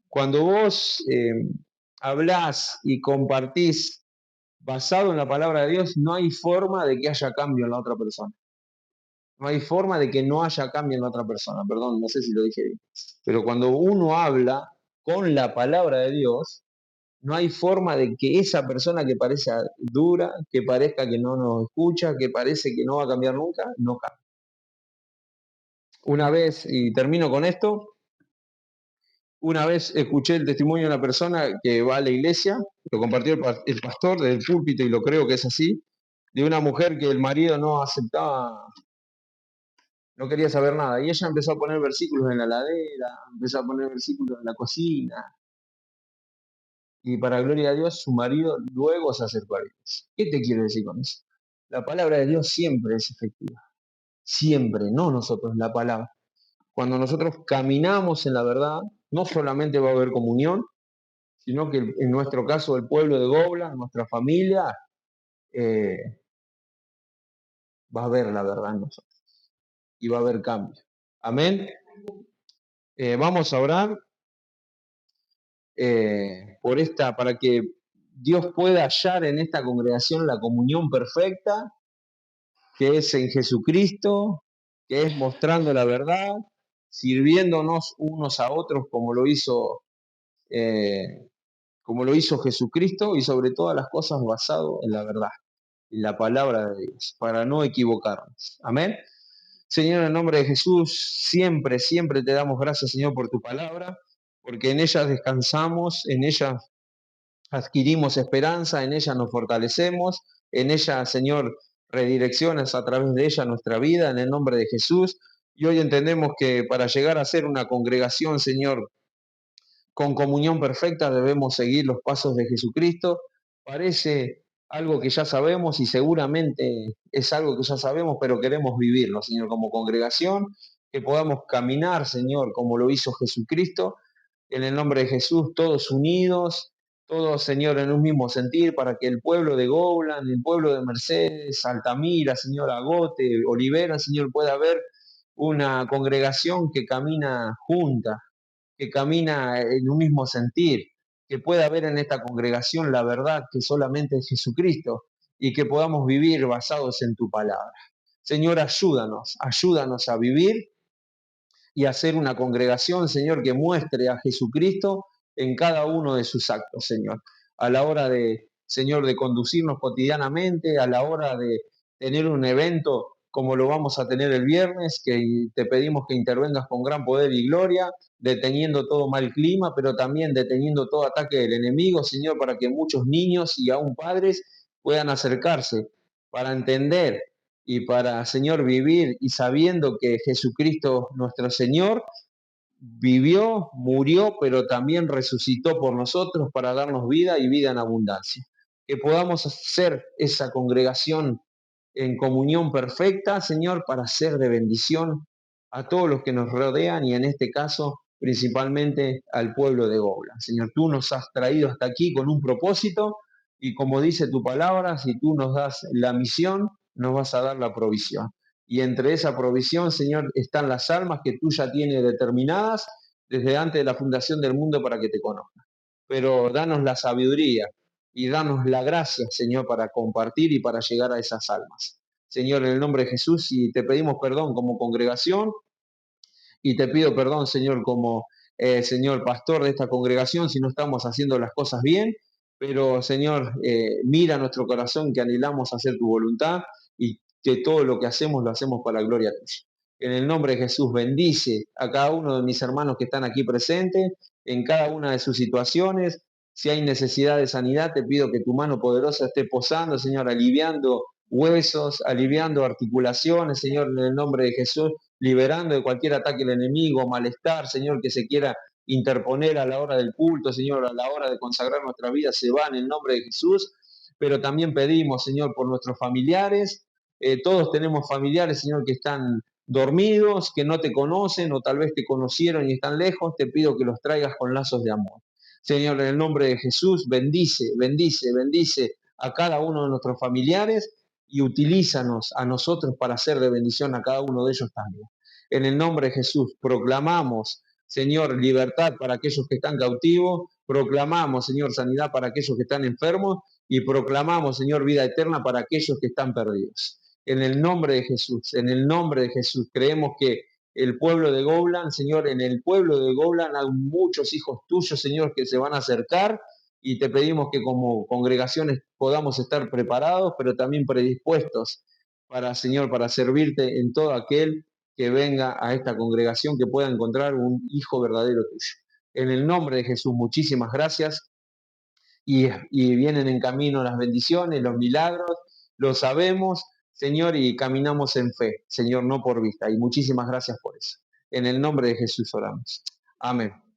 Cuando vos hablás y compartís basado en la palabra de Dios, no hay forma de que haya cambio en la otra persona. No hay forma de que no haya cambio en la otra persona. Perdón, no sé si lo dije bien. Pero cuando uno habla con la palabra de Dios, No hay forma de que esa persona que parece dura, que parezca que no nos escucha, que parece que no va a cambiar nunca, no cambia. Una vez, y termino con esto, una vez escuché el testimonio de una persona que va a la iglesia, lo compartió el pastor del púlpito y lo creo que es así, de una mujer que el marido no aceptaba, no quería saber nada. Y ella empezó a poner versículos en la ladera, empezó a poner versículos en la cocina. Y para gloria de Dios, su marido luego se acercó a Dios. ¿Qué te quiero decir con eso? La palabra de Dios siempre es efectiva. Siempre, no nosotros, la palabra. Cuando nosotros caminamos en la verdad, no solamente va a haber comunión, sino que en nuestro caso el pueblo de Gobla, nuestra familia, eh, va a ver la verdad en nosotros y va a haber cambio. Amén. Vamos a orar por esta, para que Dios pueda hallar en esta congregación la comunión perfecta, que es en Jesucristo, que es mostrando la verdad, sirviéndonos unos a otros como lo hizo Jesucristo y sobre todas las cosas basado en la verdad, en la palabra de Dios, para no equivocarnos. Amén. Señor, en el nombre de Jesús, siempre, siempre te damos gracias, Señor, por tu palabra, porque en ella descansamos, en ella adquirimos esperanza, en ella nos fortalecemos, en ella, Señor, redirecciones a través de ella nuestra vida, en el nombre de Jesús. Y hoy entendemos que para llegar a ser una congregación, Señor, con comunión perfecta debemos seguir los pasos de Jesucristo. Parece algo que ya sabemos y seguramente es algo que ya sabemos, pero queremos vivirlo, Señor, como congregación, que podamos caminar, Señor, como lo hizo Jesucristo, en el nombre de Jesús, todos unidos, todos, Señor, en un mismo sentir, para que el pueblo de Goblan, el pueblo de Mercedes, Altamira, Señor, Agote, Olivera, Señor, pueda ver una congregación que camina junta, que camina en un mismo sentir, que pueda haber en esta congregación la verdad que solamente es Jesucristo y que podamos vivir basados en tu palabra. Señor, ayúdanos, ayúdanos a vivir y hacer una congregación, Señor, que muestre a Jesucristo en cada uno de sus actos, Señor. A la hora de, Señor, de conducirnos cotidianamente, a la hora de tener un evento como lo vamos a tener el viernes, que te pedimos que intervengas con gran poder y gloria, deteniendo todo mal clima, pero también deteniendo todo ataque del enemigo, Señor, para que muchos niños y aún padres puedan acercarse para entender y para, Señor, vivir y sabiendo que Jesucristo nuestro Señor vivió, murió, pero también resucitó por nosotros para darnos vida y vida en abundancia. Que podamos ser esa congregación en comunión perfecta, Señor, para ser de bendición a todos los que nos rodean y en este caso principalmente al pueblo de Gobla. Señor, tú nos has traído hasta aquí con un propósito y como dice tu palabra, si tú nos das la misión, nos vas a dar la provisión. Y entre esa provisión, Señor, están las almas que tú ya tienes determinadas desde antes de la fundación del mundo para que te conozcan. Pero danos la sabiduría y danos la gracia, Señor, para compartir y para llegar a esas almas. Señor, en el nombre de Jesús, y te pedimos perdón como congregación y te pido perdón, Señor, como Señor pastor de esta congregación, si no estamos haciendo las cosas bien, pero Señor, mira nuestro corazón que anhelamos hacer tu voluntad y que todo lo que hacemos lo hacemos para la gloria tuya. En el nombre de Jesús, bendice a cada uno de mis hermanos que están aquí presentes, en cada una de sus situaciones. Si hay necesidad de sanidad, te pido que tu mano poderosa esté posando, Señor, aliviando huesos, aliviando articulaciones, Señor, en el nombre de Jesús, liberando de cualquier ataque del enemigo, malestar, Señor, que se quiera interponer a la hora del culto, Señor, a la hora de consagrar nuestra vida, se va en el nombre de Jesús. Pero también pedimos, Señor, por nuestros familiares. Todos tenemos familiares, Señor, que están dormidos, que no te conocen o tal vez te conocieron y están lejos. Te pido que los traigas con lazos de amor. Señor, en el nombre de Jesús, bendice, bendice, bendice a cada uno de nuestros familiares y utilízanos a nosotros para ser de bendición a cada uno de ellos también. En el nombre de Jesús, proclamamos, Señor, libertad para aquellos que están cautivos, proclamamos, Señor, sanidad para aquellos que están enfermos y proclamamos, Señor, vida eterna para aquellos que están perdidos. En el nombre de Jesús, en el nombre de Jesús, creemos que el pueblo de Goblan, Señor, en el pueblo de Goblan hay muchos hijos tuyos, Señor, que se van a acercar y te pedimos que como congregaciones podamos estar preparados, pero también predispuestos para, Señor, para servirte en todo aquel que venga a esta congregación, que pueda encontrar un hijo verdadero tuyo. En el nombre de Jesús, muchísimas gracias y vienen en camino las bendiciones, los milagros, lo sabemos, Señor, y caminamos en fe, Señor, no por vista. Y muchísimas gracias por eso. En el nombre de Jesús oramos. Amén.